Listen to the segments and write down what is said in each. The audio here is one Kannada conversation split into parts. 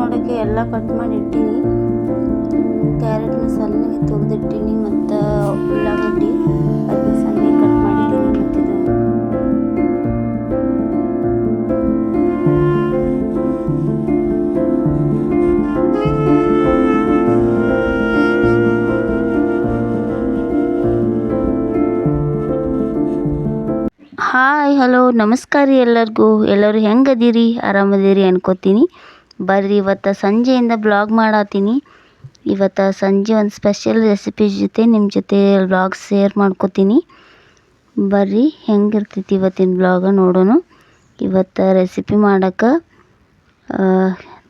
ಮಾಡೋಕ್ಕೆ ಎಲ್ಲ ಕಟ್ ಮಾಡಿ ಇಟ್ಟೀನಿ. ಕ್ಯಾರೆಟ್ನ ಸಣ್ಣಗೆ ತುರಿದಿಟ್ಟೀನಿ ಮತ್ತು ಉಳ್ಳಾಗಡ್ಡಿ ಅದನ್ನ ಸಣ್ಣಗೆ ಕಟ್ ಮಾಡಿದ್ದೀನಿ. ಮತ್ತಿದು ಹಾಯ್ ಹಲೋ ನಮಸ್ಕಾರ ರೀ ಎಲ್ಲರೂ ಹೆಂಗದೀರಿ, ಆರಾಮದೀರಿ ಅನ್ಕೋತೀನಿ. ಬರ್ರಿ ಇವತ್ತು ಸಂಜೆಯಿಂದ ಬ್ಲಾಗ್ ಮಾಡತ್ತೀನಿ. ಇವತ್ತು ಸಂಜೆ ಒಂದು ಸ್ಪೆಷಲ್ ರೆಸಿಪಿ ಜೊತೆ ನಿಮ್ಮ ಜೊತೆ ಬ್ಲಾಗ್ ಶೇರ್ ಮಾಡ್ಕೋತೀನಿ. ಬರ್ರಿ ಹೆಂಗಿರ್ತೈತಿ ಇವತ್ತಿನ ಬ್ಲಾಗ ನೋಡೋಣ. ಇವತ್ತು ರೆಸಿಪಿ ಮಾಡೋಕ್ಕೆ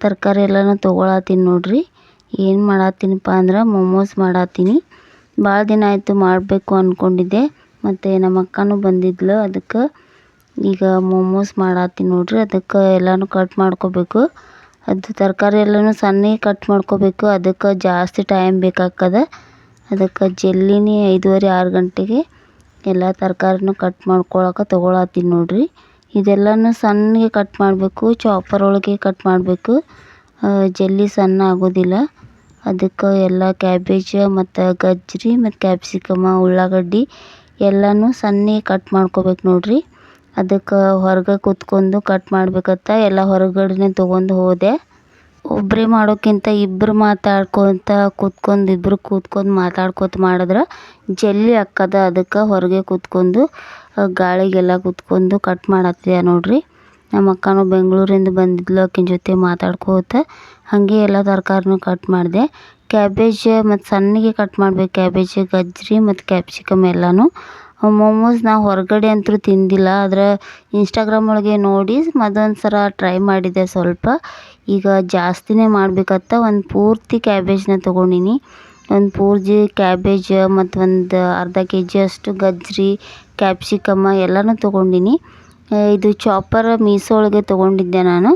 ತರಕಾರಿ ಎಲ್ಲನೂ ತೊಗೊಳತ್ತೀನಿ ನೋಡ್ರಿ. ಏನು ಮಾಡತ್ತೀನಪ್ಪ ಅಂದ್ರೆ ಮೊಮೋಸ್ ಮಾಡತ್ತೀನಿ. ಭಾಳ ದಿನ ಆಯಿತು ಮಾಡಬೇಕು ಅಂದ್ಕೊಂಡಿದ್ದೆ. ಮತ್ತು ನಮ್ಮ ಅಕ್ಕನೂ ಬಂದಿದ್ಲು, ಅದಕ್ಕೆ ಈಗ ಮೊಮೋಸ್ ಮಾಡತ್ತೀನಿ ನೋಡ್ರಿ. ಅದಕ್ಕೆ ಎಲ್ಲನೂ ಕಟ್ ಮಾಡ್ಕೋಬೇಕು. ಅದು ತರಕಾರಿ ಎಲ್ಲನೂ ಸಣ್ಣಗೆ ಕಟ್ ಮಾಡ್ಕೋಬೇಕು. ಅದಕ್ಕೆ ಜಾಸ್ತಿ ಟೈಮ್ ಬೇಕಾಗ್ತದೆ. ಅದಕ್ಕೆ ಜಲ್ದಿನೇ 5:30-6 ಗಂಟೆಗೆ ಎಲ್ಲ ತರಕಾರಿನೂ ಕಟ್ ಮಾಡ್ಕೊಳಕ್ಕೆ ತೊಗೊಳತ್ತೀನಿ ನೋಡ್ರಿ. ಇದೆಲ್ಲನೂ ಸಣ್ಣಗೆ ಕಟ್ ಮಾಡಬೇಕು, ಚಾಪರ್ ಒಳಗೆ ಕಟ್ ಮಾಡಬೇಕು. ಜಲ್ದಿ ಸಣ್ಣ ಆಗೋದಿಲ್ಲ. ಅದಕ್ಕೆ ಎಲ್ಲ ಕ್ಯಾಬೇಜ್ ಮತ್ತು ಗಜ್ಜರಿ ಮತ್ತು ಕ್ಯಾಪ್ಸಿಕಮ ಉಳ್ಳಾಗಡ್ಡಿ ಎಲ್ಲನೂ ಸಣ್ಣಗೆ ಕಟ್ ಮಾಡ್ಕೋಬೇಕು ನೋಡ್ರಿ. ಅದಕ್ಕೆ ಹೊರಗೆ ಕೂತ್ಕೊಂಡು ಕಟ್ ಮಾಡ್ಬೇಕತ್ತ ಎಲ್ಲ ಹೊರಗಡೆ ತೊಗೊಂಡು ಹೋದೆ. ಒಬ್ಬರೇ ಮಾಡೋಕ್ಕಿಂತ ಇಬ್ಬರು ಕೂತ್ಕೊಂಡು ಮಾತಾಡ್ಕೊತ ಮಾಡಿದ್ರೆ ಜಲ್ದಿ ಆಕ್ಕದ. ಅದಕ್ಕೆ ಹೊರಗೆ ಕೂತ್ಕೊಂಡು ಗಾಳಿಗೆಲ್ಲ ಕೂತ್ಕೊಂಡು ಕಟ್ ಮಾಡತ್ತಿದೆ ನೋಡ್ರಿ. ನಮ್ಮ ಅಕ್ಕನೂ ಬೆಂಗಳೂರಿಂದ ಬಂದಿದ್ಲು, ಆಕಿನ ಜೊತೆ ಮಾತಾಡ್ಕೋತ ಹಾಗೆ ಎಲ್ಲ ತರಕಾರಿನೂ ಕಟ್ ಮಾಡಿದೆ. ಕ್ಯಾಬೇಜ್ ಮತ್ತು ಸಣ್ಣಗೆ ಕಟ್ ಮಾಡಬೇಕು. ಕ್ಯಾಬೇಜ್, ಗಜ್ಜರಿ ಮತ್ತು ಕ್ಯಾಪ್ಸಿಕಮ್ ಎಲ್ಲನೂ. ಮೊಮೋಸ್ ನಾವು ಹೊರಗಡೆ ಅಂತೂ ತಿಂದಿಲ್ಲ, ಆದರೆ ಇನ್ಸ್ಟಾಗ್ರಾಮ್ ಒಳಗೆ ನೋಡಿ ಮತ್ತೊಂದು ಸಲ ಟ್ರೈ ಮಾಡಿದ್ದೆ ಸ್ವಲ್ಪ. ಈಗ ಜಾಸ್ತಿನೇ ಮಾಡಬೇಕತ್ತ ಒಂದು ಪೂರ್ತಿ ಕ್ಯಾಬೇಜ್ನ ತೊಗೊಂಡಿನಿ. ಒಂದು ಪೂರ್ತಿ ಕ್ಯಾಬೇಜ್ ಮತ್ತು ಒಂದು ಅರ್ಧ kg ಅಷ್ಟು ಗಜ್ಜರಿ, ಕ್ಯಾಪ್ಸಿಕಮ್ಮ ಎಲ್ಲನೂ ತೊಗೊಂಡಿನಿ. ಇದು ಚಾಪರ್ ಮೀಶೋ ಒಳಗೆ ತೊಗೊಂಡಿದ್ದೆ ನಾನು.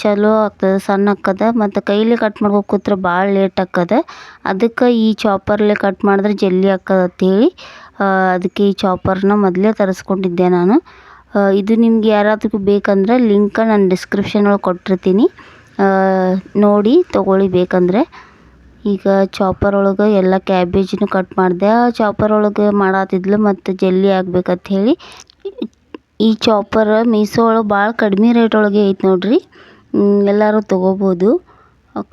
ಚಲೋ ಆಗ್ತದೆ, ಸಣ್ಣ ಆಕ್ಕದ. ಮತ್ತು ಕೈಲಿ ಕಟ್ ಮಾಡ್ಬೇಕು ಕೂತ್ರೆ ಭಾಳ ಲೇಟ್ ಆಕ್ಕದ. ಅದಕ್ಕೆ ಈ ಚಾಪರ್ಲೆ ಕಟ್ ಮಾಡಿದ್ರೆ ಜಲ್ದಿ ಆಕ್ಕದ ಅಂಥೇಳಿ ಅದಕ್ಕೆ ಈ ಚಾಪರ್ನ ಮೊದಲೇ ತರಿಸ್ಕೊಂಡಿದ್ದೆ ನಾನು. ಇದು ನಿಮ್ಗೆ ಯಾರಾದ್ರೂ ಬೇಕಂದ್ರೆ ಲಿಂಕ ನಾನು ಡಿಸ್ಕ್ರಿಪ್ಷನ್ ಒಳಗೆ ಕೊಟ್ಟಿರ್ತೀನಿ, ನೋಡಿ ತೊಗೊಳ್ಳಿ ಬೇಕಂದರೆ. ಈಗ ಚಾಪರ್ ಒಳಗೆ ಎಲ್ಲ ಕ್ಯಾಬೇಜನ್ನು ಕಟ್ ಮಾಡಿದೆ. ಚಾಪರ್ ಒಳಗೆ ಮಾಡತ್ತಿದ್ಲು ಮತ್ತು ಜಲ್ದಿ ಆಗ್ಬೇಕಂತ ಹೇಳಿ ಈ ಚಾಪರ್ ಮೀಶೋ ಒಳಗೆ ಭಾಳ ಕಡಿಮೆ ರೇಟ್ ಒಳಗೆ ಐತೆ ನೋಡ್ರಿ. ಎಲ್ಲರೂ ತೊಗೋಬೋದು,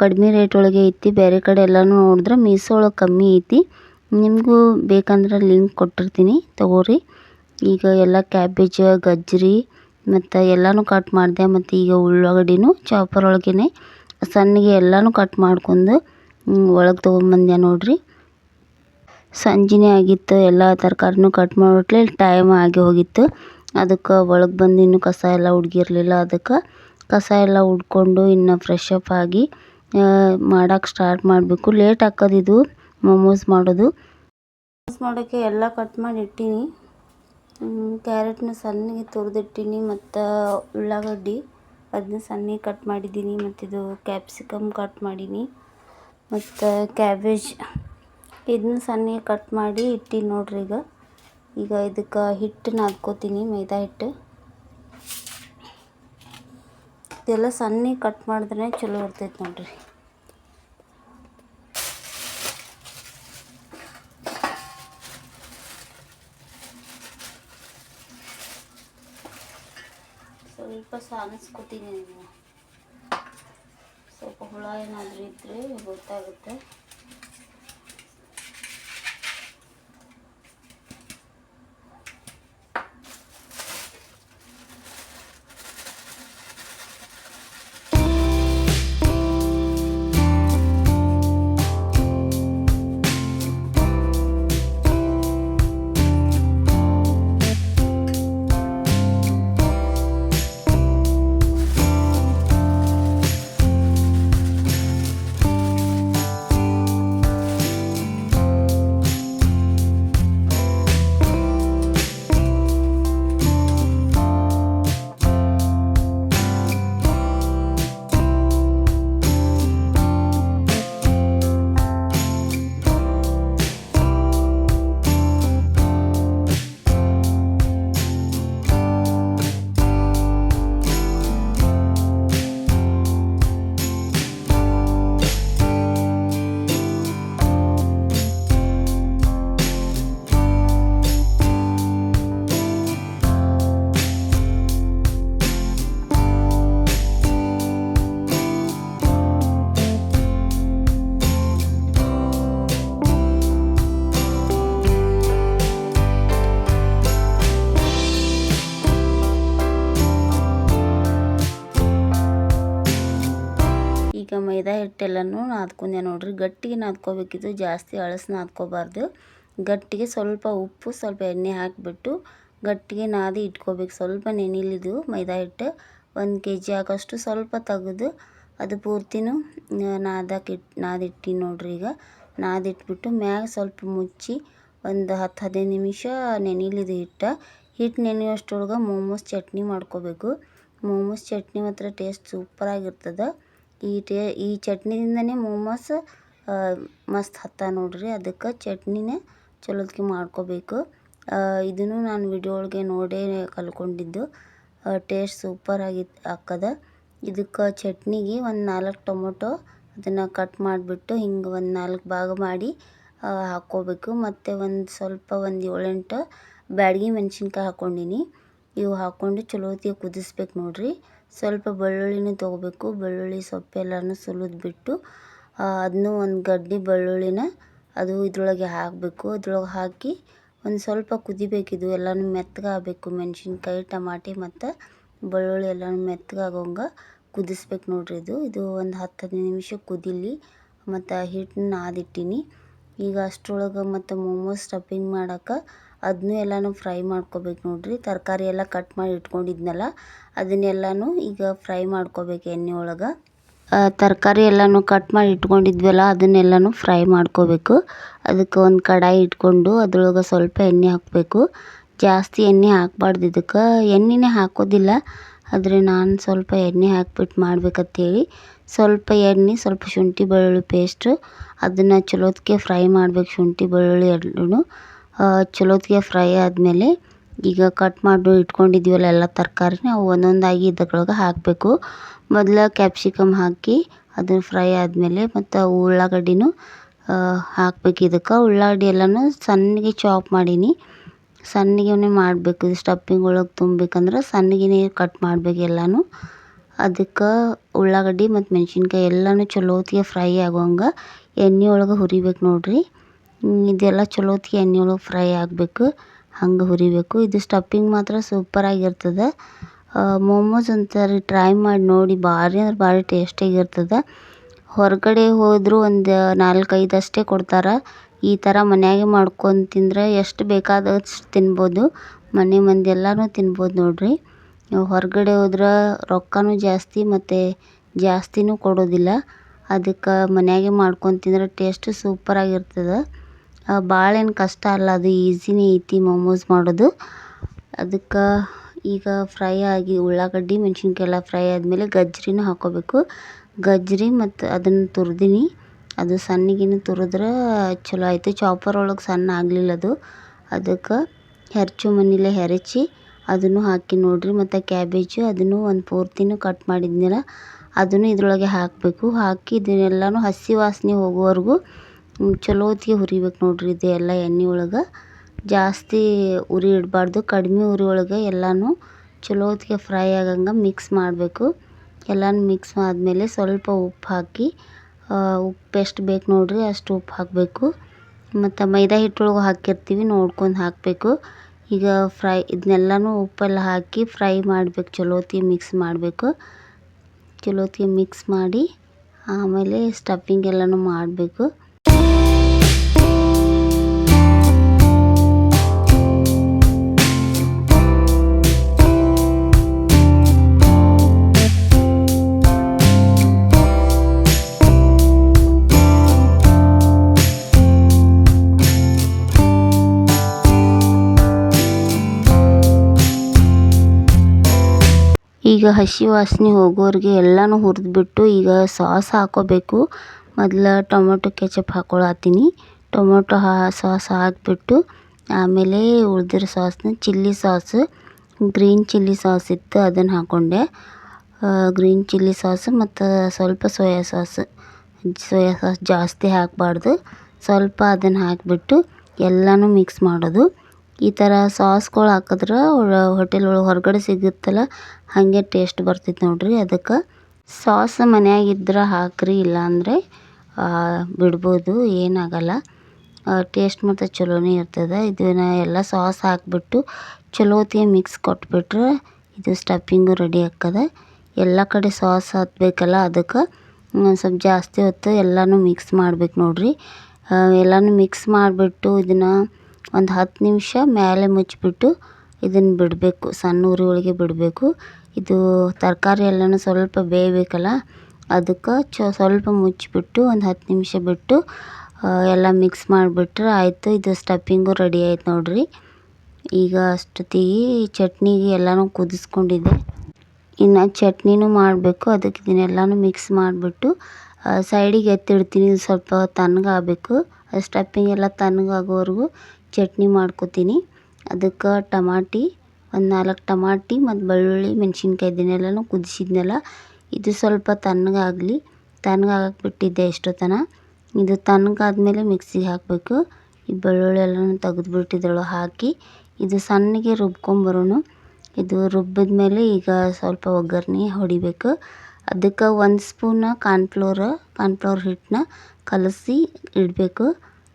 ಕಡಿಮೆ ರೇಟ್ ಒಳಗೆ ಐತಿ. ಬೇರೆ ಕಡೆ ಎಲ್ಲನೂ ನೋಡಿದ್ರೆ ಮೀಶೋ ಒಳಗೆ ಕಮ್ಮಿ ಐತಿ. ನಿಮಗೂ ಬೇಕಂದ್ರೆ ಲಿಂಕ್ ಕೊಟ್ಟಿರ್ತೀನಿ, ತೊಗೋರಿ. ಈಗ ಎಲ್ಲ ಕ್ಯಾಬೇಜ್, ಗಜ್ಜರಿ ಮತ್ತು ಎಲ್ಲನೂ ಕಟ್ ಮಾಡಿದೆ. ಮತ್ತು ಈಗ ಉಳ್ಳಾಗಡ್ಡಿನೂ ಚಾಪರ್ ಒಳಗೇ ಸಣ್ಣಗೆ ಎಲ್ಲನೂ ಕಟ್ ಮಾಡ್ಕೊಂಡು ಒಳಗೆ ತೊಗೊಂಬಂದೆ ನೋಡ್ರಿ. ಸಂಜೆನೇ ಆಗಿತ್ತು, ಎಲ್ಲ ತರಕಾರಿನೂ ಕಟ್ ಮಾಡೋಟ್ಲೆ ಟೈಮ್ ಆಗಿ ಹೋಗಿತ್ತು. ಅದಕ್ಕೆ ಒಳಗೆ ಬಂದು ಇನ್ನೂ ಕಸ ಎಲ್ಲ ಹುಡ್ಗಿರ್ಲಿಲ್ಲ. ಅದಕ್ಕೆ ಕಸ ಎಲ್ಲ ಹುಡ್ಕೊಂಡು ಇನ್ನು ಫ್ರೆಶ್ ಅಪ್ ಆಗಿ ಮಾಡೋಕ್ಕೆ ಸ್ಟಾರ್ಟ್ ಮಾಡಬೇಕು. ಲೇಟ್ ಆಕ್ಕದಿದು ಮೊಮೋಸ್ ಮಾಡೋಕ್ಕೆ ಎಲ್ಲ ಕಟ್ ಮಾಡಿ ಇಟ್ಟೀನಿ. ಕ್ಯಾರೆಟ್ನ ಸಣ್ಣಗೆ ತುರಿದಿಟ್ಟೀನಿ ಮತ್ತು ಉಳ್ಳಾಗಡ್ಡಿ ಅದನ್ನ ಸಣ್ಣಗೆ ಕಟ್ ಮಾಡಿದ್ದೀನಿ. ಮತ್ತಿದು ಕ್ಯಾಪ್ಸಿಕಮ್ ಕಟ್ ಮಾಡೀನಿ ಮತ್ತು ಕ್ಯಾಬೇಜ್ ಇದನ್ನ ಸಣ್ಣಗೆ ಕಟ್ ಮಾಡಿ ಇಟ್ಟೀನಿ ನೋಡ್ರಿ. ಈಗ ಇದಕ್ಕೆ ಹಿಟ್ಟು ನಾದ್ಕೋತೀನಿ, ಮೈದಾ ಹಿಟ್ಟು. ಇದೆಲ್ಲ ಸಣ್ಣಗೆ ಕಟ್ ಮಾಡಿದ್ರೆ ಚಲೋ ಇರ್ತೈತೆ ನೋಡ್ರಿ. ಸ್ವಲ್ಪ ಸಾನಿಸ್ಕೊತೀನಿ. ಸ್ವಲ್ಪ ಹುಳ ಏನಾದರೂ ಇದ್ದರೆ ಗೊತ್ತಾಗುತ್ತೆ. ಹಿಟ್ಟೆಲ್ಲನೂ ನಾದ್ಕೊಂಡೆ ನೋಡ್ರಿ. ಗಟ್ಟಿಗೆ ನಾದ್ಕೋಬೇಕಿದು, ಜಾಸ್ತಿ ಅಳಸ್ ನಾದ್ಕೋಬಾರ್ದು. ಗಟ್ಟಿಗೆ ಸ್ವಲ್ಪ ಉಪ್ಪು ಸ್ವಲ್ಪ ಎಣ್ಣೆ ಹಾಕಿಬಿಟ್ಟು ಗಟ್ಟಿಗೆ ನಾದಿ ಇಟ್ಕೋಬೇಕು. ಸ್ವಲ್ಪ ನೆನಿಲಿದು ಮೈದಾ ಹಿಟ್ಟು 1 kg ಆಗೋಷ್ಟು ಸ್ವಲ್ಪ ತೆಗೆದು ಅದು ಪೂರ್ತಿನೂ ನಾದಿಟ್ಟು ನೋಡ್ರಿ. ಈಗ ನಾದಿಟ್ಬಿಟ್ಟು ಮ್ಯಾಗ ಸ್ವಲ್ಪ ಮುಚ್ಚಿ ಒಂದು 10-15 ನಿಮಿಷ ನೆನಿಲಿದು ಹಿಟ್ಟು ನೆನೆಯೋಷ್ಟರೊಳಗೆ ಮೋಮೋಸ್ ಚಟ್ನಿ ಮಾಡ್ಕೋಬೇಕು. ಮೋಮೋಸ್ ಚಟ್ನಿ ಮಾತ್ರ ಟೇಸ್ಟ್ ಸೂಪರಾಗಿರ್ತದೆ. ಈ ಚಟ್ನಿದಿಂದನೇ ಮೋಮೋಸ್ ಮಸ್ತ್ ಹತ್ತ ನೋಡ್ರಿ. ಅದಕ್ಕೆ ಚಟ್ನಿನೇ ಚಲೋತ್ಗೆ ಮಾಡ್ಕೋಬೇಕು. ಇದನ್ನು ನಾನು ವಿಡಿಯೋ ಒಳಗೆ ನೋಡೇ ಕಲ್ಕೊಂಡಿದ್ದು. ಟೇಸ್ಟ್ ಸೂಪರಾಗಿ ಹಾಕದ. ಇದಕ್ಕೆ ಚಟ್ನಿಗೆ ಒಂದು 4 ಟೊಮೊಟೊ ಅದನ್ನು ಕಟ್ ಮಾಡಿಬಿಟ್ಟು ಹಿಂಗೆ ಒಂದು 4 ಭಾಗ ಮಾಡಿ ಹಾಕ್ಕೋಬೇಕು. ಮತ್ತು ಒಂದು 7-8 ಬ್ಯಾಡಗಿ ಮೆಣಸಿನ್ಕಾಯಿ ಹಾಕ್ಕೊಂಡಿನಿ. ಇವು ಹಾಕ್ಕೊಂಡು ಚಲೋತ್ತಿಗೆ ಕುದಿಸ್ಬೇಕು ನೋಡ್ರಿ. ಸ್ವಲ್ಪ ಬೆಳ್ಳುಳ್ಳಿನೂ ತೊಗೋಬೇಕು. ಬೆಳ್ಳುಳ್ಳಿ ಸೊಪ್ಪೆಲ್ಲನೂ ಸುಲಿದ್ಬಿಟ್ಟು ಅದನ್ನು ಒಂದು ಗಡ್ಡೆ ಬೆಳ್ಳುಳ್ಳಿನ ಅದು ಇದ್ರೊಳಗೆ ಹಾಕಬೇಕು. ಇದ್ರೊಳಗೆ ಹಾಕಿ ಒಂದು ಸ್ವಲ್ಪ ಕುದಿಬೇಕಿದು. ಎಲ್ಲನೂ ಮೆತ್ತಗಾಗಬೇಕು. ಮೆಣಸಿನ್ಕಾಯಿ ಟಮಾಟಿ ಮತ್ತು ಬೆಳ್ಳುಳ್ಳಿ ಎಲ್ಲನೂ ಮೆತ್ತಗಾಗೋಂಗೆ ಕುದಿಸ್ಬೇಕು ನೋಡ್ರಿ. ಇದು ಒಂದು 10-15 ನಿಮಿಷ ಕುದಿಲಿ. ಮತ್ತು ಹಿಟ್ಟನ್ನ ನಾದಿಟ್ಟಿನಿ. ಈಗ ಅಷ್ಟರೊಳಗೆ ಮತ್ತು ಮೋಮೋಸ್ ಸ್ಟಫಿಂಗ್ ಮಾಡೋಕೆ ಅದನ್ನೂ ಎಲ್ಲನೂ ಫ್ರೈ ಮಾಡ್ಕೋಬೇಕು ನೋಡ್ರಿ. ತರಕಾರಿ ಎಲ್ಲ ಕಟ್ ಮಾಡಿ ಇಟ್ಕೊಂಡಿದ್ನಲ್ಲ ಅದನ್ನೆಲ್ಲನೂ ಈಗ ಫ್ರೈ ಮಾಡ್ಕೋಬೇಕು ಎಣ್ಣೆ ಒಳಗೆ. ತರಕಾರಿ ಎಲ್ಲನೂ ಕಟ್ ಮಾಡಿ ಇಟ್ಕೊಂಡಿದ್ವಲ್ಲ ಅದನ್ನೆಲ್ಲನೂ ಫ್ರೈ ಮಾಡ್ಕೋಬೇಕು. ಅದಕ್ಕೆ ಒಂದು ಕಡಾಯಿ ಇಟ್ಕೊಂಡು ಅದ್ರೊಳಗೆ ಸ್ವಲ್ಪ ಎಣ್ಣೆ ಹಾಕಬೇಕು. ಜಾಸ್ತಿ ಎಣ್ಣೆ ಹಾಕಬಾರ್ದು. ಇದಕ್ಕೆ ಎಣ್ಣೆನೇ ಹಾಕೋದಿಲ್ಲ, ಆದರೆ ನಾನು ಸ್ವಲ್ಪ ಎಣ್ಣೆ ಹಾಕ್ಬಿಟ್ಟು ಮಾಡ್ಬೇಕಂತೇಳಿ ಸ್ವಲ್ಪ ಎಣ್ಣೆ ಸ್ವಲ್ಪ ಶುಂಠಿ ಬೆಳ್ಳುಳ್ಳಿ ಪೇಸ್ಟು ಅದನ್ನು ಚಲೋತ್ಗೆ ಫ್ರೈ ಮಾಡ್ಬೇಕು. ಶುಂಠಿ ಬೆಳ್ಳುಳ್ಳಿ ಎರಡೂ ಚಲೋತ್ಗೆ ಫ್ರೈ ಆದಮೇಲೆ ಈಗ ಕಟ್ ಮಾಡಿ ಇಟ್ಕೊಂಡಿದ್ವಲ್ಲ ಎಲ್ಲ ತರಕಾರಿನ ಅವು ಒಂದೊಂದಾಗಿ ಇದರೊಳಗೆ ಹಾಕಬೇಕು. ಮೊದಲು ಕ್ಯಾಪ್ಸಿಕಮ್ ಹಾಕಿ ಅದನ್ನು ಫ್ರೈ ಆದಮೇಲೆ ಮತ್ತು ಉಳ್ಳಾಗಡ್ಡಿನೂ ಹಾಕ್ಬೇಕು. ಇದಕ್ಕೆ ಉಳ್ಳಾಗಡ್ಡಿ ಎಲ್ಲನೂ ಸಣ್ಣಗೆ ಚಾಪ್ ಮಾಡೀನಿ. ಸಣ್ಣಗೆ ಮಾಡಬೇಕು. ಇದು ಸ್ಟಫಿಂಗ್ ಒಳಗೆ ತುಂಬಬೇಕಂದ್ರೆ ಸಣ್ಣಗೆ ಕಟ್ ಮಾಡಬೇಕು ಎಲ್ಲನೂ. ಅದಕ್ಕೆ ಉಳ್ಳಾಗಡ್ಡಿ ಮತ್ತು ಮೆಣಸಿನ್ಕಾಯಿ ಎಲ್ಲನೂ ಚಲೋತ್ತಿಗೆ ಫ್ರೈ ಆಗೋಂಗೆ ಎಣ್ಣೆ ಒಳಗೆ ಹುರಿಬೇಕು ನೋಡ್ರಿ. ಇದೆಲ್ಲ ಚಲೋತ್ತಿಗೆ ಎಣ್ಣೆ ಒಳಗೆ ಫ್ರೈ ಆಗಬೇಕು, ಹಂಗೆ ಹುರಿಬೇಕು. ಇದು ಸ್ಟಫಿಂಗ್ ಮಾತ್ರ ಸೂಪರಾಗಿರ್ತದೆ. ಮೋಮೋಸ್ ಅಂತಾರೆ, ಟ್ರೈ ಮಾಡಿ ನೋಡಿ. ಭಾರಿ ಅಂದ್ರೆ ಭಾರಿ ಟೇಸ್ಟಿಯಾಗಿರ್ತದೆ. ಹೊರಗಡೆ ಹೋದರೂ ಒಂದು 4-5 ಅಷ್ಟೇ ಕೊಡ್ತಾರೆ. ಈ ಥರ ಮನ್ಯಾಗೆ ಮಾಡ್ಕೊಂಡು ತಿಂದರೆ ಎಷ್ಟು ಬೇಕಾದಷ್ಟು ತಿನ್ಬೋದು. ಮನೆ ಮಂದಿ ಎಲ್ಲನೂ ತಿನ್ಬೋದು ನೋಡ್ರಿ. ಹೊರಗಡೆ ಹೋದ್ರೆ ರೊಕ್ಕನೂ ಜಾಸ್ತಿ ಮತ್ತು ಜಾಸ್ತಿನೂ ಕೊಡೋದಿಲ್ಲ. ಅದಕ್ಕೆ ಮನ್ಯಾಗೆ ಮಾಡ್ಕೊಂಡು ತಿಂದರೆ ಟೇಸ್ಟ್ ಸೂಪರಾಗಿರ್ತದೆ. ಭಾಳ ಏನು ಕಷ್ಟ ಅಲ್ಲ, ಅದು ಈಸಿನೇ ಐತಿ ಮೋಮೋಸ್ ಮಾಡೋದು. ಅದಕ್ಕೆ ಈಗ ಫ್ರೈ ಆಗಿ ಉಳ್ಳಾಗಡ್ಡಿ ಮೆಣಸಿನ್ಕಾಯಿ ಎಲ್ಲ ಫ್ರೈ ಆದಮೇಲೆ ಗಜ್ಜರಿನೂ ಹಾಕ್ಕೋಬೇಕು. ಗಜ್ಜರಿ ಮತ್ತು ಅದನ್ನು ತುರಿದೀನಿ. ಅದು ಸಣ್ಣಗೆ ತುರಿದ್ರೆ ಚಲೋ ಆಯಿತು. ಚಾಪರ್ ಒಳಗೆ ಸಣ್ಣ ಆಗಲಿಲ್ಲ ಅದು. ಅದಕ್ಕೆ ಹೆರ್ಚು ಮನೇಲೆ ಹೆರಚಿ ಅದನ್ನು ಹಾಕಿ ನೋಡ್ರಿ. ಮತ್ತು ಕ್ಯಾಬೇಜು ಅದನ್ನು ಒಂದು ಪೂರ್ತಿನೂ ಕಟ್ ಮಾಡಿದ್ನಲ್ಲ ಅದನ್ನು ಇದ್ರೊಳಗೆ ಹಾಕಬೇಕು. ಹಾಕಿ ಇದನ್ನೆಲ್ಲನೂ ಹಸಿ ವಾಸನೆ ಹೋಗೋವರೆಗೂ ಚಲೋತ್ತಿಗೆ ಹುರಿಬೇಕು ನೋಡ್ರಿ. ಇದು ಎಲ್ಲ ಎಣ್ಣೆ ಒಳಗೆ ಜಾಸ್ತಿ ಉರಿ ಇಡಬಾರ್ದು. ಕಡಿಮೆ ಉರಿ ಒಳಗೆ ಎಲ್ಲನೂ ಚಲೋತ್ತಿಗೆ ಫ್ರೈ ಆಗಂಗೆ ಮಿಕ್ಸ್ ಮಾಡಬೇಕು. ಎಲ್ಲನೂ ಮಿಕ್ಸ್ ಆದಮೇಲೆ ಸ್ವಲ್ಪ ಉಪ್ಪು ಹಾಕಿ ಉಪ್ಪು ಎಷ್ಟು ಬೇಕು ನೋಡ್ರಿ ಅಷ್ಟು ಉಪ್ಪು ಹಾಕಬೇಕು. ಮತ್ತು ಮೈದಾ ಹಿಟ್ಟೊಳಗೆ ಹಾಕಿರ್ತೀವಿ ನೋಡ್ಕೊಂಡು ಹಾಕಬೇಕು. ಈಗ ಇದನ್ನೆಲ್ಲನೂ ಉಪ್ಪೆಲ್ಲ ಹಾಕಿ ಫ್ರೈ ಮಾಡಬೇಕು. ಚಲೋತ್ತಿಗೆ ಮಿಕ್ಸ್ ಮಾಡಬೇಕು. ಚಲೋತ್ತಿಗೆ ಮಿಕ್ಸ್ ಮಾಡಿ ಆಮೇಲೆ ಸ್ಟಫಿಂಗ್ ಎಲ್ಲನೂ ಮಾಡಬೇಕು. ಈಗ ಹಸಿ ವಾಸನೆ ಹೋಗೋರಿಗೆ ಎಲ್ಲನೂ ಹುರಿದ್ಬಿಟ್ಟು ಈಗ ಸಾಸ್ ಹಾಕ್ಕೋಬೇಕು. ಮೊದಲು ಟೊಮೊಟೊ ಕೆಚಪ್ ಹಾಕ್ಕೊಳತ್ತೀನಿ. ಟೊಮೊಟೊ ಸಾಸ್ ಹಾಕಿಬಿಟ್ಟು ಆಮೇಲೆ ಉಳ್ದಿರೋ ಸಾಸ್ನ chilli sauce green chilli sauce ಇತ್ತು ಅದನ್ನು ಹಾಕ್ಕೊಂಡೆ. ಗ್ರೀನ್ ಚಿಲ್ಲಿ ಸಾಸು ಮತ್ತು ಸ್ವಲ್ಪ ಸೋಯಾ ಸಾಸ್ ಜಾಸ್ತಿ ಹಾಕಬಾರ್ದು. ಸ್ವಲ್ಪ ಅದನ್ನು ಹಾಕಿಬಿಟ್ಟು ಎಲ್ಲನೂ ಮಿಕ್ಸ್ ಮಾಡೋದು. ಈ ಥರ ಸಾಸ್ಗಳು ಹಾಕಿದ್ರೆ ಹೋಟೆಲ್ ಒಳಗೆ ಹೊರಗಡೆ ಸಿಗುತ್ತಲ್ಲ ಹಾಗೆ ಟೇಸ್ಟ್ ಬರ್ತೈತೆ ನೋಡ್ರಿ. ಅದಕ್ಕೆ ಸಾಸ್ ಮನ್ಯಾಗಿದ್ರೆ ಹಾಕ್ರಿ, ಇಲ್ಲಾಂದರೆ ಬಿಡ್ಬೋದು, ಏನಾಗಲ್ಲ. ಟೇಸ್ಟ್ ಮತ್ತು ಚಲೋನೇ ಇರ್ತದೆ. ಇದನ್ನು ಎಲ್ಲ ಸಾಸ್ ಹಾಕಿಬಿಟ್ಟು ಚಲೋತ್ತಿಗೆ ಮಿಕ್ಸ್ ಕೊಟ್ಬಿಟ್ರೆ ಇದು ಸ್ಟಫಿಂಗು ರೆಡಿ ಆಗ್ತದೆ. ಎಲ್ಲ ಕಡೆ ಸಾಸ್ ಹಾಕಬೇಕಲ್ಲ ಅದಕ್ಕೆ ಒಂದು ಸ್ವಲ್ಪ ಜಾಸ್ತಿ ಹೊತ್ತು ಎಲ್ಲನೂ ಮಿಕ್ಸ್ ಮಾಡ್ಬೇಕು ನೋಡಿರಿ. ಎಲ್ಲನೂ ಮಿಕ್ಸ್ ಮಾಡಿಬಿಟ್ಟು ಇದನ್ನು ಒಂದು 10 ನಿಮಿಷ ಮೇಲೆ ಮುಚ್ಚಿಬಿಟ್ಟು ಇದನ್ನು ಬಿಡಬೇಕು, ಸಣ್ಣ ಉರಿ ಒಳಗೆ ಬಿಡಬೇಕು. ಇದು ತರಕಾರಿ ಎಲ್ಲನೂ ಸ್ವಲ್ಪ ಬೇಯಬೇಕಲ್ಲ, ಅದಕ್ಕೆ ಸ್ವಲ್ಪ ಮುಚ್ಚಿಬಿಟ್ಟು ಒಂದು 10 ನಿಮಿಷ ಬಿಟ್ಟು ಎಲ್ಲ ಮಿಕ್ಸ್ ಮಾಡಿಬಿಟ್ರೆ ಆಯಿತು. ಇದು ಸ್ಟಫಿಂಗು ರೆಡಿ ಆಯ್ತು ನೋಡಿರಿ. ಈಗ ಅಷ್ಟೊತ್ತಿಗೆ ಚಟ್ನಿಗೆ ಎಲ್ಲನೂ ಕುದಿಸ್ಕೊಂಡಿದ್ದೆ, ಇನ್ನು ಚಟ್ನಿನೂ ಮಾಡಬೇಕು. ಅದಕ್ಕೆ ಇದನ್ನೆಲ್ಲನೂ ಮಿಕ್ಸ್ ಮಾಡಿಬಿಟ್ಟು ಸೈಡಿಗೆ ಎತ್ತಿಡ್ತೀನಿ. ಸ್ವಲ್ಪ ತಣ್ಣಗಾಗಬೇಕು, ಸ್ಟಫಿಂಗ್ ಎಲ್ಲ ತಣ್ಣಗಾಗೋವರೆಗೂ ಚಟ್ನಿ ಮಾಡ್ಕೊತೀನಿ. ಅದಕ್ಕೆ ಟಮಾಟಿ ಒಂದು 4 ಟಮಾಟಿ ಮತ್ತು ಬೆಳ್ಳುಳ್ಳಿ ಮೆಣಸಿನ್ಕಾಯಿ ಇದನ್ನೆಲ್ಲನೂ ಕುದಿಸಿದ್ನಲ್ಲ, ಇದು ಸ್ವಲ್ಪ ತಣ್ಣಗಾಗಲಿ, ತಣ್ಣಗಾಗಕ್ಕೆ ಬಿಟ್ಟಿದ್ದೆ ಎಷ್ಟೊತ್ತನ. ಇದು ತಣ್ಣಗಾದ್ಮೇಲೆ ಮಿಕ್ಸಿಗೆ ಹಾಕಬೇಕು. ಈ ಬೆಳ್ಳುಳ್ಳಿ ಎಲ್ಲನೂ ತೆಗೆದುಬಿಟ್ಟು ಇದ್ರೊಳಗೆ ಹಾಕಿ ಇದು ಸಣ್ಣಗೆ ರುಬ್ಕೊಂಬರೋಣ. ಇದು ರುಬ್ಬಿದ್ಮೇಲೆ ಈಗ ಸ್ವಲ್ಪ ಒಗ್ಗರಣೆ ಹೊಡಿಬೇಕು. ಅದಕ್ಕೆ 1 ಸ್ಪೂನ್ ಕಾರ್ನ್ಫ್ಲೋರ್ ಹಿಟ್ಟನ್ನ ಕಲಸಿ ಇಡಬೇಕು.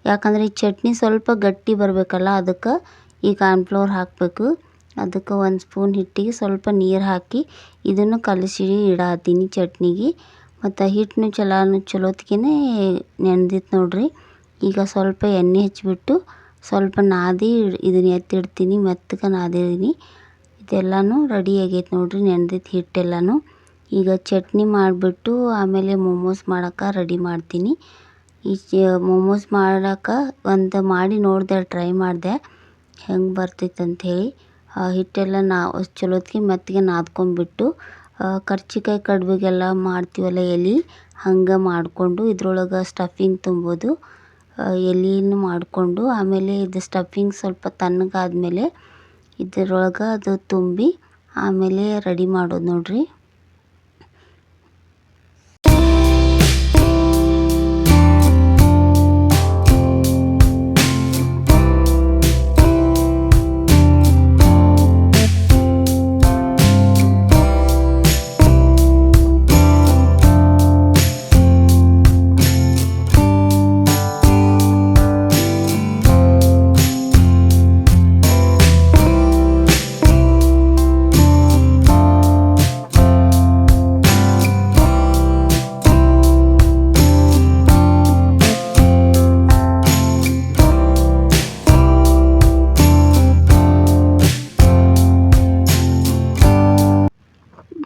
ಯಾಕಂದರೆ ಈ ಚಟ್ನಿ ಸ್ವಲ್ಪ ಗಟ್ಟಿ ಬರಬೇಕಲ್ಲ, ಅದಕ್ಕೆ ಈ ಕಾರ್ನ್ಫ್ಲೋರ್ ಹಾಕಬೇಕು. ಅದಕ್ಕೆ 1 ಸ್ಪೂನ್ ಹಿಟ್ಟಿಗೆ ಸ್ವಲ್ಪ ನೀರು ಹಾಕಿ ಇದನ್ನು ಕಲಸಿ ಇಡಾತೀನಿ ಚಟ್ನಿಗೆ. ಮತ್ತು ಹಿಟ್ಟನ್ನು ಚಲೋತ್ಗೆ ನೆನೆದಿತ್ತು ನೋಡಿರಿ. ಈಗ ಸ್ವಲ್ಪ ಎಣ್ಣೆ ಹಚ್ಚಿಬಿಟ್ಟು ಸ್ವಲ್ಪ ನಾದಿ ಇದನ್ನು ಎತ್ತಿಡ್ತೀನಿ, ಮೆತ್ತಗೆ ನಾದಿದ್ದೀನಿ. ಇದೆಲ್ಲನೂ ರೆಡಿ ಆಗೈತೆ ನೋಡಿರಿ, ನೆನೆದಿತ್ತು ಹಿಟ್ಟೆಲ್ಲನೂ. ಈಗ ಚಟ್ನಿ ಮಾಡಿಬಿಟ್ಟು ಆಮೇಲೆ ಮೋಮೋಸ್ ಮಾಡೋಕೆ ರೆಡಿ ಮಾಡ್ತೀನಿ. ಈ ಮೋಮೋಸ್ ಮಾಡೋಕೆ ಒಂದು ಮಾಡಿ ನೋಡಿದೆ, ಟ್ರೈ ಮಾಡಿದೆ ಹೆಂಗೆ ಬರ್ತೈತೆ ಅಂಥೇಳಿ. ಹಿಟ್ಟೆಲ್ಲ ಚಲೋತ್ಗೆ ಮೆತ್ತಗೆ ನಾದ್ಕೊಂಡ್ಬಿಟ್ಟು ಕರ್ಜಿಕಾಯಿ ಕಡುಬಿಗೆಲ್ಲ ಮಾಡ್ತೀವಲ್ಲ ಎಲೆ, ಹಂಗೆ ಮಾಡಿಕೊಂಡು ಇದ್ರೊಳಗೆ ಸ್ಟಫಿಂಗ್ ತುಂಬೋದು. ಎಲೆಯನ್ನು ಮಾಡಿಕೊಂಡು ಆಮೇಲೆ ಇದು ಸ್ಟಫಿಂಗ್ ಸ್ವಲ್ಪ ತಣ್ಣಗಾದ್ಮೇಲೆ ಇದರೊಳಗೆ ಅದು ತುಂಬಿ ಆಮೇಲೆ ರೆಡಿ ಮಾಡೋದು ನೋಡಿರಿ.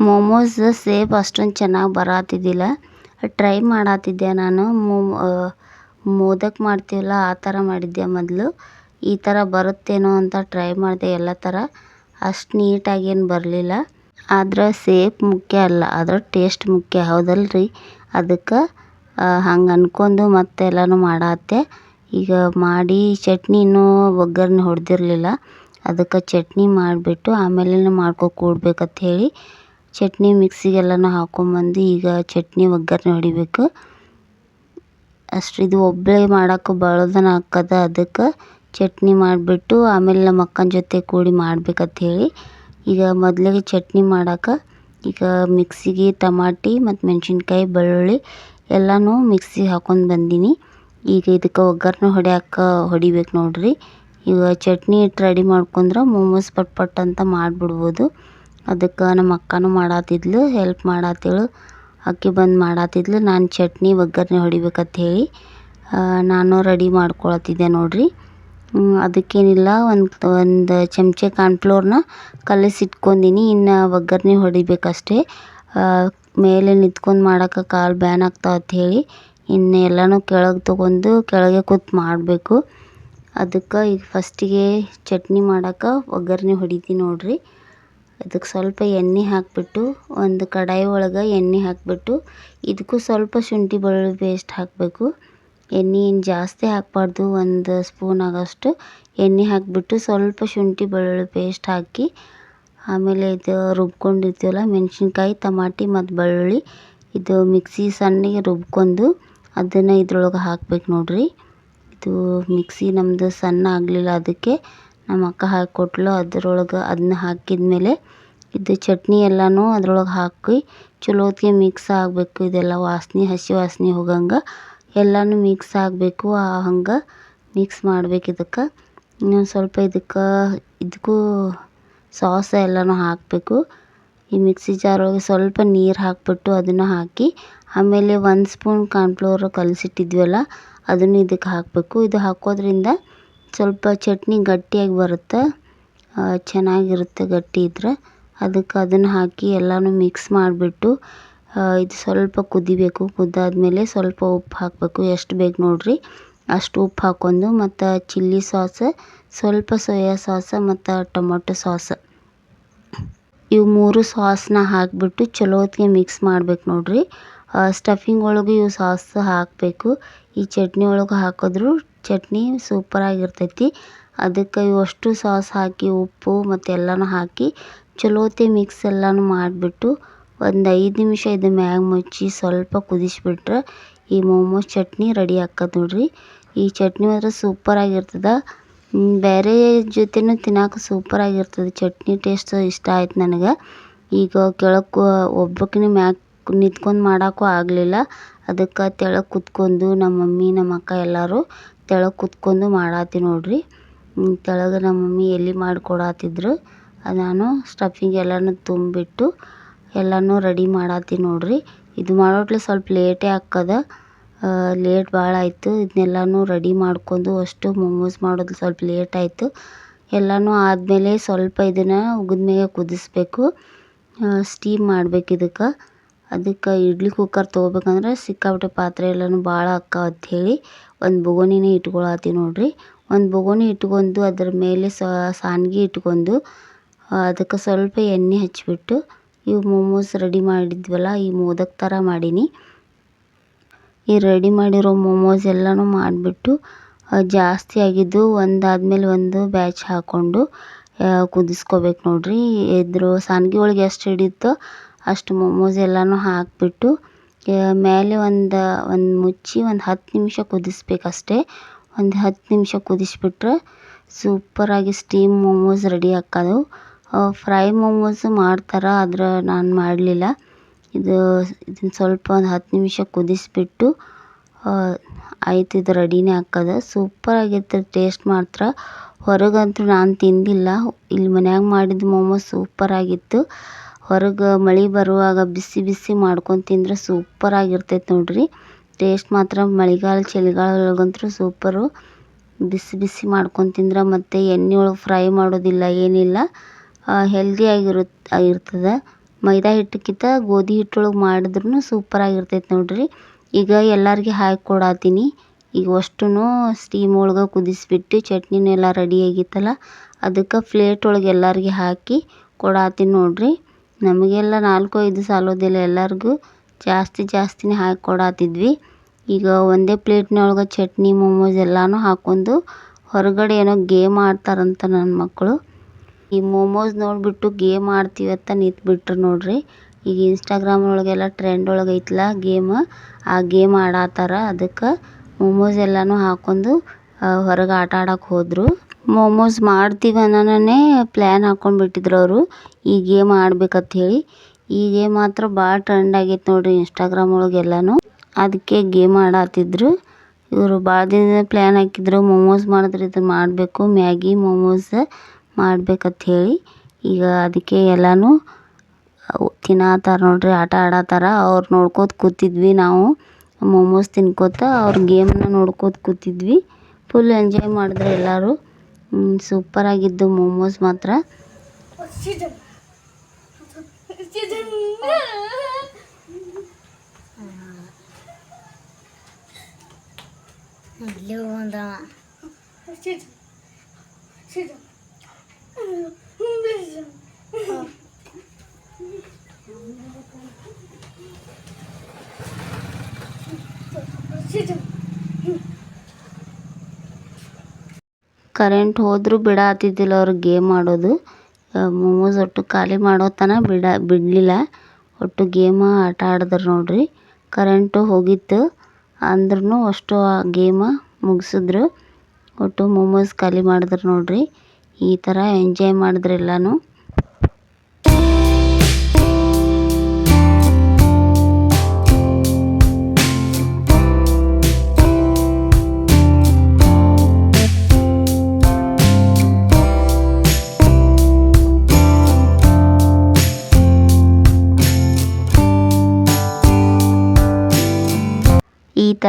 ಮೋಮೋಸ್ ಸೇಪ್ ಅಷ್ಟೊಂದು ಚೆನ್ನಾಗಿ ಬರತ್ತಿದ್ದಿಲ್ಲ, ಟ್ರೈ ಮಾಡತ್ತಿದ್ದೆ ನಾನು. ಮೋದಕ್ ಮಾಡ್ತೀವಲ್ಲ ಆ ಥರ ಮಾಡಿದ್ದೆ ಮೊದಲು. ಈ ಥರ ಬರುತ್ತೇನೋ ಅಂತ ಟ್ರೈ ಮಾಡಿದೆ ಎಲ್ಲ ಥರ. ಅಷ್ಟು ನೀಟಾಗೇನು ಬರಲಿಲ್ಲ. ಆದ್ರೆ ಸೇಪ್ ಮುಖ್ಯ ಅಲ್ಲ, ಅದ್ರ ಟೇಸ್ಟ್ ಮುಖ್ಯ, ಹೌದಲ್ರಿ? ಅದಕ್ಕೆ ಹಂಗೆ ಅಂದ್ಕೊಂಡು ಮತ್ತೆ ಎಲ್ಲನೂ ಮಾಡತ್ತೆ. ಈಗ ಮಾಡಿ ಚಟ್ನಿ ಇನ್ನೂ ಒಗ್ಗರಣೆ ಹೊಡೆದಿರಲಿಲ್ಲ, ಅದಕ್ಕೆ ಚಟ್ನಿ ಮಾಡಿಬಿಟ್ಟು ಆಮೇಲೆ ಕೂಡ್ಬೇಕಂತ ಹೇಳಿ ಚಟ್ನಿ ಮಿಕ್ಸಿಗೆಲ್ಲನೂ ಹಾಕ್ಕೊಂಬಂದು ಈಗ ಚಟ್ನಿ ಒಗ್ಗರಣೆ ಹೊಡಿಬೇಕು ಅಷ್ಟು. ಇದು ಒಬ್ಬಳೇ ಮಾಡೋಕೆ ಭಾಳದನ ಹಾಕದ, ಅದಕ್ಕೆ ಚಟ್ನಿ ಮಾಡಿಬಿಟ್ಟು ಆಮೇಲೆ ನಮ್ಮ ಅಕ್ಕನ ಜೊತೆ ಕೂಡಿ ಮಾಡ್ಬೇಕಂತ ಹೇಳಿ ಈಗ ಮೊದಲಿಗೆ ಚಟ್ನಿ ಮಾಡೋಕೆ ಈಗ ಮಿಕ್ಸಿಗೆ ಟಮಾಟಿ ಮತ್ತು ಮೆಣಸಿನ್ಕಾಯಿ ಬೆಳ್ಳುಳ್ಳಿ ಎಲ್ಲನೂ ಮಿಕ್ಸಿಗೆ ಹಾಕ್ಕೊಂಡು ಬಂದೀನಿ. ಈಗ ಇದಕ್ಕೆ ಒಗ್ಗರಣೆ ಹೊಡಿಬೇಕು ನೋಡಿರಿ. ಈಗ ಚಟ್ನಿ ಇಟ್ಟು ರೆಡಿ ಮಾಡ್ಕೊಂಡ್ರೆ ಮೋಮೋಸ್ ಪಟ್ ಅಂತ ಮಾಡಿಬಿಡ್ಬೋದು. ಅದಕ್ಕೆ ನಮ್ಮ ಅಕ್ಕನೂ ಮಾಡತ್ತಿದ್ಲು, ಹೆಲ್ಪ್ ಮಾಡತ್ತೇಳು. ಅಕ್ಕಿ ಬಂದು ಮಾಡತ್ತಿದ್ಲು, ನಾನು ಚಟ್ನಿ ಒಗ್ಗರಣೆ ಹೊಡಿಬೇಕಂತ ಹೇಳಿ ನಾನು ರೆಡಿ ಮಾಡ್ಕೊಳತ್ತಿದ್ದೆ ನೋಡಿರಿ. ಅದಕ್ಕೇನಿಲ್ಲ, ಒಂದು ಚಮಚೆ ಕಾರ್ನ್ಫ್ಲೋರ್ನ ಕಲಸಿಟ್ಕೊಂಡೀನಿ. ಇನ್ನು ಒಗ್ಗರಣೆ ಹೊಡಿಬೇಕಷ್ಟೇ. ಮೇಲೆ ನಿಂತ್ಕೊಂಡು ಮಾಡೋಕೆ ಕಾಲು ಬ್ಯಾನ್ ಆಗ್ತಾವ ಅಂತ ಹೇಳಿ ಇನ್ನು ಎಲ್ಲನೂ ಕೆಳಗೆ ತೊಗೊಂಡು ಕೆಳಗೆ ಕೂತು ಮಾಡಬೇಕು. ಅದಕ್ಕೆ ಈಗ ಫಸ್ಟಿಗೆ ಚಟ್ನಿ ಮಾಡೋಕೆ ಒಗ್ಗರಣೆ ಹೊಡಿತೀನಿ ನೋಡಿರಿ. ಅದಕ್ಕೆ ಸ್ವಲ್ಪ ಎಣ್ಣೆ ಹಾಕಿಬಿಟ್ಟು ಒಂದು ಕಡಾಯಿ ಒಳಗೆ ಎಣ್ಣೆ ಹಾಕಿಬಿಟ್ಟು ಇದಕ್ಕೂ ಸ್ವಲ್ಪ ಶುಂಠಿ ಬೆಳ್ಳುಳ್ಳಿ ಪೇಸ್ಟ್ ಹಾಕಬೇಕು. ಎಣ್ಣೆ ಏನು ಜಾಸ್ತಿ ಹಾಕಬಾರ್ದು, 1 ಸ್ಪೂನ್ ಆಗೋಷ್ಟು ಎಣ್ಣೆ ಹಾಕಿಬಿಟ್ಟು ಸ್ವಲ್ಪ ಶುಂಠಿ ಬೆಳ್ಳುಳ್ಳಿ ಪೇಸ್ಟ್ ಹಾಕಿ ಆಮೇಲೆ ಇದು ರುಬ್ಕೊಂಡಿರ್ತೀವಲ್ಲ ಮೆಣಸಿನ್ಕಾಯಿ ಟಮಾಟಿ ಮತ್ತು ಬೆಳ್ಳುಳ್ಳಿ, ಇದು ಮಿಕ್ಸಿ ಸಣ್ಣಗೆ ರುಬ್ಕೊಂಡು ಅದನ್ನು ಇದ್ರೊಳಗೆ ಹಾಕ್ಬೇಕು ನೋಡಿರಿ. ಇದು ಮಿಕ್ಸಿ ನಮ್ಮದು ಸಣ್ಣ ಆಗಲಿಲ್ಲ, ಅದಕ್ಕೆ ನಮ್ಮ ಅಕ್ಕ ಹಾಕಿಕೊಟ್ಲು. ಅದನ್ನ ಹಾಕಿದ್ಮೇಲೆ ಇದು ಚಟ್ನಿ ಎಲ್ಲನೂ ಅದ್ರೊಳಗೆ ಹಾಕಿ ಚಲೋ ಹೊತ್ತಿಗೆ ಮಿಕ್ಸ್ ಆಗಬೇಕು. ಇದೆಲ್ಲ ಹಸಿ ವಾಸನೆ ಹೋಗಂಗೆ ಎಲ್ಲನೂ ಮಿಕ್ಸ್ ಆಗಬೇಕು. ಹಂಗೆ ಮಿಕ್ಸ್ ಮಾಡ್ಬೇಕು. ಇದಕ್ಕೆ ಇನ್ನೊಂದು ಸ್ವಲ್ಪ ಇದಕ್ಕೂ ಸಾಸ್ ಎಲ್ಲನೂ ಹಾಕಬೇಕು. ಈ ಮಿಕ್ಸಿ ಜಾರ್ ಒಳಗೆ ಸ್ವಲ್ಪ ನೀರು ಹಾಕಿಬಿಟ್ಟು ಅದನ್ನು ಹಾಕಿ ಆಮೇಲೆ 1 ಸ್ಪೂನ್ ಕಾರ್ನ್ಫ್ಲೋರ್ ಕಲಸಿಟ್ಟಿದ್ವಲ್ಲ ಅದನ್ನು ಇದಕ್ಕೆ ಹಾಕಬೇಕು. ಇದು ಹಾಕೋದ್ರಿಂದ ಸ್ವಲ್ಪ ಚಟ್ನಿ ಗಟ್ಟಿಯಾಗಿ ಬರುತ್ತೆ, ಚೆನ್ನಾಗಿರುತ್ತೆ ಗಟ್ಟಿ ಇದ್ರೆ. ಅದಕ್ಕೆ ಅದನ್ನು ಹಾಕಿ ಎಲ್ಲನೂ ಮಿಕ್ಸ್ ಮಾಡಿಬಿಟ್ಟು ಇದು ಸ್ವಲ್ಪ ಕುದಿಬೇಕು. ಕುದ್ದಾದ್ಮೇಲೆ ಸ್ವಲ್ಪ ಉಪ್ಪು ಹಾಕಬೇಕು, ಎಷ್ಟು ಬೇಕು ನೋಡಿರಿ ಅಷ್ಟು ಉಪ್ಪು ಹಾಕ್ಕೊಂಡು, ಮತ್ತು ಚಿಲ್ಲಿ ಸಾಸ್, ಸ್ವಲ್ಪ ಸೋಯಾ ಸಾಸ್ ಮತ್ತು ಟೊಮೊಟೊ ಸಾಸ್, ಇವು 3 ಸಾಸ್ನ ಹಾಕಿಬಿಟ್ಟು ಚಲೋ ಹೊತ್ತಿಗೆ ಮಿಕ್ಸ್ ಮಾಡ್ಬೇಕು ನೋಡಿರಿ. ಸ್ಟಫಿಂಗ್ ಒಳಗೆ ಇವು ಸಾಸ್ ಹಾಕಬೇಕು. ಈ ಚಟ್ನಿ ಒಳಗೆ ಹಾಕಿದ್ರು ಚಟ್ನಿ ಸೂಪರಾಗಿರ್ತೈತಿ. ಅದಕ್ಕೆ ಇವಷ್ಟು ಸಾಸ್ ಹಾಕಿ ಉಪ್ಪು ಮತ್ತು ಎಲ್ಲನೂ ಹಾಕಿ ಚಲೋ ಹೊತ್ತಿಗೆ ಮಿಕ್ಸ್ ಎಲ್ಲನೂ ಮಾಡಿಬಿಟ್ಟು ಒಂದು 5 ನಿಮಿಷ ಇದು ಮ್ಯಾಗ ಮುಚ್ಚಿ ಸ್ವಲ್ಪ ಕುದಿಸ್ಬಿಟ್ರೆ ಈ ಮೋಮೋಸ್ ಚಟ್ನಿ ರೆಡಿ ಆಕ್ಕದ ನೋಡ್ರಿ. ಈ ಚಟ್ನಿ ಮಾತ್ರ ಸೂಪರಾಗಿರ್ತದೆ, ಬೇರೆ ಜೊತೆನೂ ತಿನ್ನಕ್ಕೆ ಸೂಪರಾಗಿರ್ತದೆ. ಚಟ್ನಿ ಟೇಸ್ಟ್ ಇಷ್ಟ ಆಯ್ತು ನನಗೆ. ಈಗ ಕೆಳಗೆ ಒಬ್ಬಕಿನ ಮ್ಯಾಗ ನಿಂತ್ಕೊಂಡು ಮಾಡೋಕ್ಕೂ ಆಗಲಿಲ್ಲ, ಅದಕ್ಕೆ ತೆಳಗೆ ಕುತ್ಕೊಂಡು ನಮ್ಮ ಮಮ್ಮಿ ನಮ್ಮ ಅಕ್ಕ ಎಲ್ಲರೂ ತೆಳಗೆ ಕುತ್ಕೊಂಡು ಮಾಡತ್ತಿ ನೋಡ್ರಿ. ತೆಳಗೆ ನಮ್ಮ ಮಮ್ಮಿ ಎಲ್ಲಿ ಮಾಡಿಕೊಡತ್ತಿದ್ರು, ನಾನು ಸ್ಟಫಿಂಗ್ ಎಲ್ಲನೂ ತುಂಬಿಬಿಟ್ಟು ಎಲ್ಲನೂ ರೆಡಿ ಮಾಡತ್ತಿ ನೋಡ್ರಿ. ಇದು ಮಾಡೋಟ್ಲೆ ಸ್ವಲ್ಪ ಲೇಟೇ ಆಕ್ಕದ, ಲೇಟ್ ಭಾಳ ಆಯಿತು. ಇದನ್ನೆಲ್ಲನೂ ರೆಡಿ ಮಾಡ್ಕೊಂಡು ಅಷ್ಟು ಮೋಮೋಸ್ ಮಾಡೋದು ಸ್ವಲ್ಪ ಲೇಟ್ ಆಯಿತು. ಎಲ್ಲನೂ ಆದಮೇಲೆ ಸ್ವಲ್ಪ ಇದನ್ನು ಉಗಿದ ಮೇಲೆ ಕುದಿಸ್ಬೇಕು, ಸ್ಟೀಮ್ ಮಾಡ್ಬೇಕು ಇದಕ್ಕೆ. ಅದಕ್ಕೆ ಇಡ್ಲಿ ಕುಕ್ಕರ್ ತೊಗೋಬೇಕಂದ್ರೆ ಸಿಕ್ಕಾಪಟ್ಟೆ ಪಾತ್ರೆ ಎಲ್ಲನೂ ಭಾಳ ಅಕ್ಕಾವ ಅಂಥೇಳಿ ಒಂದು ಬೊಗೋನಿನೇ ಇಟ್ಕೊಳತ್ತೀವಿ ನೋಡ್ರಿ. ಒಂದು ಬೊಗೋನಿ ಇಟ್ಕೊಂಡು ಅದ್ರ ಮೇಲೆ ಸಾನ್ಗೆ ಇಟ್ಕೊಂಡು ಅದಕ್ಕೆ ಸ್ವಲ್ಪ ಎಣ್ಣೆ ಹಚ್ಬಿಟ್ಟು ಇವು ಮೋಮೋಸ್ ರೆಡಿ ಮಾಡಿದ್ವಲ್ಲ ಈ ಮೋದಕ ಥರ ಮಾಡೀನಿ. ಈ ರೆಡಿ ಮಾಡಿರೋ ಮೋಮೋಸ್ ಎಲ್ಲನೂ ಮಾಡಿಬಿಟ್ಟು ಜಾಸ್ತಿ ಆಗಿದ್ದು ಒಂದಾದ್ಮೇಲೆ ಒಂದು ಬ್ಯಾಚ್ ಹಾಕ್ಕೊಂಡು ಕುದಿಸ್ಕೋಬೇಕು ನೋಡ್ರಿ. ಇದ್ರ ಸಾನ್ಗೆ ಒಳಗೆ ಎಷ್ಟು ಹಿಡಿಯುತ್ತೋ ಅಷ್ಟು ಮೋಮೋಸ್ ಎಲ್ಲನೂ ಹಾಕಿಬಿಟ್ಟು ಮೇಲೆ ಒಂದು ಮುಚ್ಚಿ ಒಂದು 10 ನಿಮಿಷ ಕುದಿಸ್ಬೇಕಷ್ಟೇ. ಒಂದು 10 ನಿಮಿಷ ಕುದಿಸ್ಬಿಟ್ರೆ ಸೂಪರಾಗಿ ಸ್ಟೀಮ್ ಮೋಮೋಸ್ ರೆಡಿ ಆಕ್ಕವು. ಫ್ರೈ ಮೋಮೋಸ್ ಮಾಡ್ತಾರೆ, ಆದ್ರೆ ನಾನು ಮಾಡಲಿಲ್ಲ. ಇದನ್ನು ಸ್ವಲ್ಪ ಒಂದು 10 ನಿಮಿಷ ಕುದಿಸ್ಬಿಟ್ಟು ಆಯ್ತು, ಇದು ರೆಡಿನೇ ಆಕ್ಕದ. ಸೂಪರಾಗಿರ್ತದೆ ಟೇಸ್ಟ್ ಮಾತ್ರ. ಹೊರಗಂತೂ ನಾನು ತಿಂದಿಲ್ಲ, ಇಲ್ಲಿ ಮನ್ಯಾಗ ಮಾಡಿದ ಮೋಮೋಸ್ ಸೂಪರಾಗಿತ್ತು. ಹೊರಗೆ ಮಳೆ ಬರುವಾಗ ಬಿಸಿ ಬಿಸಿ ಮಾಡ್ಕೊಂಡು ತಿಂದ್ರೆ ಸೂಪರಾಗಿರ್ತೈತೆ ನೋಡ್ರಿ. ಟೇಸ್ಟ್ ಮಾತ್ರ ಮಳೆಗಾಲ ಚಳಿಗಾಲ ಒಳಗಂತೂ ಸೂಪರು. ಬಿಸಿ ಬಿಸಿ ಮಾಡ್ಕೊಂಡು ತಿಂದ್ರೆ ಮತ್ತು ಎಣ್ಣೆ ಒಳಗೆ ಫ್ರೈ ಮಾಡೋದಿಲ್ಲ ಏನಿಲ್ಲ, ಆಗಿರ್ತದೆ. ಮೈದಾ ಹಿಟ್ಟಕ್ಕಿಂತ ಗೋಧಿ ಹಿಟ್ಟೊಳಗೆ ಮಾಡಿದ್ರೂ ಸೂಪರಾಗಿರ್ತೈತೆ ನೋಡ್ರಿ. ಈಗ ಎಲ್ಲರಿಗೆ ಹಾಕಿ ಕೊಡತ್ತೀನಿ. ಈಗ ಅಷ್ಟೂ ಸ್ಟೀಮ್ ಒಳಗೆ ಕುದಿಸ್ಬಿಟ್ಟು ಚಟ್ನಿನೂ ಎಲ್ಲ ರೆಡಿ ಆಗಿತ್ತಲ್ಲ, ಅದಕ್ಕೆ ಪ್ಲೇಟ್ ಒಳಗೆ ಎಲ್ಲರಿಗೆ ಹಾಕಿ ಕೊಡತ್ತೀನಿ ನೋಡ್ರಿ. ನಮಗೆಲ್ಲ 4-5 ಸಾಲೋದಿಲ್ಲ, ಎಲ್ಲರಿಗೂ ಜಾಸ್ತಿನೇ ಹಾಕಿ ಕೊಡತ್ತಿದ್ವಿ. ಈಗ ಒಂದೇ ಪ್ಲೇಟ್ನೊಳಗೆ ಚಟ್ನಿ ಮೋಮೋಸ್ ಎಲ್ಲನೂ ಹಾಕ್ಕೊಂಡು ಹೊರಗಡೆ ಏನೋ ಗೇಮ್ ಆಡ್ತಾರಂತ ನನ್ನ ಮಕ್ಕಳು. ಈ ಮೋಮೋಸ್ ನೋಡಿಬಿಟ್ಟು ಗೇಮ್ ಆಡ್ತೀವಿ ಅಂತ ನಿಂತ್ಬಿಟ್ರು ನೋಡ್ರಿ. ಈಗ ಇನ್ಸ್ಟಾಗ್ರಾಮ್ ಒಳಗೆಲ್ಲ ಟ್ರೆಂಡ್ ಒಳಗೆ ಐತಲ್ಲ ಗೇಮ್, ಆ ಗೇಮ್ ಆಡತ್ತಾರ. ಅದಕ್ಕೆ ಮೋಮೋಸ್ ಎಲ್ಲನೂ ಹಾಕ್ಕೊಂಡು ಹೊರಗೆ ಆಟ ಆಡಕ್ಕೆ ಹೋದರು. ಮೋಮೋಸ್ ಮಾಡ್ತೀವಿ ಅನ್ನೋನೇ ಪ್ಲ್ಯಾನ್ ಹಾಕ್ಕೊಂಡ್ಬಿಟ್ಟಿದ್ರು ಅವರು, ಈ ಗೇಮ್ ಆಡ್ಬೇಕಂತ ಹೇಳಿ. ಈ ಗೇಮ್ ಮಾತ್ರ ಭಾಳ ಟ್ರೆಂಡ್ ಆಗೈತೆ ನೋಡ್ರಿ ಇನ್ಸ್ಟಾಗ್ರಾಮ್ ಒಳಗೆಲ್ಲನೂ. ಅದಕ್ಕೆ ಗೇಮ್ ಆಡತ್ತಿದ್ರು ಇವರು. ಭಾಳ ದಿನ ಪ್ಲ್ಯಾನ್ ಹಾಕಿದ್ರು, ಮೋಮೋಸ್ ಮಾಡಿದ್ರೆ ಇದನ್ನು ಮಾಡಬೇಕು, ಮ್ಯಾಗಿ ಮೋಮೋಸ್ ಮಾಡ್ಬೇಕಂತ ಹೇಳಿ. ಈಗ ಅದಕ್ಕೆ ಎಲ್ಲನೂ ತಿನ್ನತ್ತಾರ ನೋಡ್ರಿ, ಆಟ ಆಡತ್ತಾರ. ಅವ್ರು ನೋಡ್ಕೋತ ಕೂತಿದ್ವಿ ನಾವು, ಮೋಮೋಸ್ ತಿನ್ಕೋತ ಅವ್ರ ಗೇಮನ್ನ ನೋಡ್ಕೋತ ಕೂತಿದ್ವಿ. ಫುಲ್ ಎಂಜಾಯ್ ಮಾಡಿದ್ರು ಎಲ್ಲರೂ. ಸೂಪರಾಗಿದ್ದು ಮೋಮೋಸ್ ಮಾತ್ರ. ಕರೆಂಟ್ ಹೋದರೂ ಬಿಡತ್ತಿದ್ದಿಲ್ಲ ಅವ್ರು ಗೇಮ್ ಆಡೋದು. ಮೋಮೋಸ್ ಒಟ್ಟು ಖಾಲಿ ಮಾಡೋ ತನಕ ಬಿಡಲಿಲ್ಲ. ಒಟ್ಟು ಗೇಮ ಆಟ ಆಡಿದ್ರು ನೋಡ್ರಿ. ಕರೆಂಟು ಹೋಗಿತ್ತು ಅಂದ್ರೂ ಅಷ್ಟು ಆ ಗೇಮ ಮುಗಿಸಿದ್ರು. ಒಟ್ಟು ಮೋಮೋಸ್ ಖಾಲಿ ಮಾಡಿದ್ರು ನೋಡ್ರಿ. ಈ ಥರ ಎಂಜಾಯ್ ಮಾಡಿದ್ರು ಎಲ್ಲನೂ.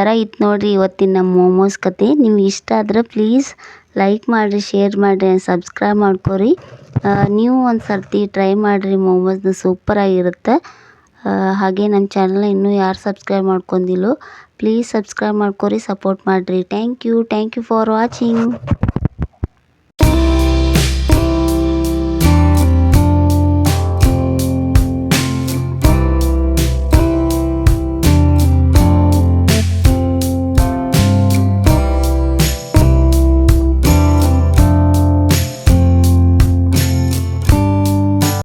ಥರ ಇತ್ತು ನೋಡಿರಿ ಇವತ್ತಿನ ನಮ್ಮ ಮೋಮೋಸ್ ಕತೆ. ನಿಮ್ಗೆ ಇಷ್ಟ ಆದ್ರೆ ಪ್ಲೀಸ್ ಲೈಕ್ ಮಾಡಿರಿ, ಶೇರ್ ಮಾಡಿರಿ, ಸಬ್ಸ್ಕ್ರೈಬ್ ಮಾಡ್ಕೊರಿ. ನೀವು ಒಂದು ಸರ್ತಿ ಟ್ರೈ ಮಾಡಿರಿ, ಮೋಮೋಸ್ನ ಸೂಪರಾಗಿರುತ್ತೆ. ಹಾಗೆ ನನ್ನ ಚಾನಲ್ನ ಇನ್ನೂ ಯಾರು ಸಬ್ಸ್ಕ್ರೈಬ್ ಮಾಡ್ಕೊಂಡಿಲ್ಲೋ ಪ್ಲೀಸ್ ಸಬ್ಸ್ಕ್ರೈಬ್ ಮಾಡ್ಕೊರಿ, ಸಪೋರ್ಟ್ ಮಾಡಿರಿ. Thank you for watching.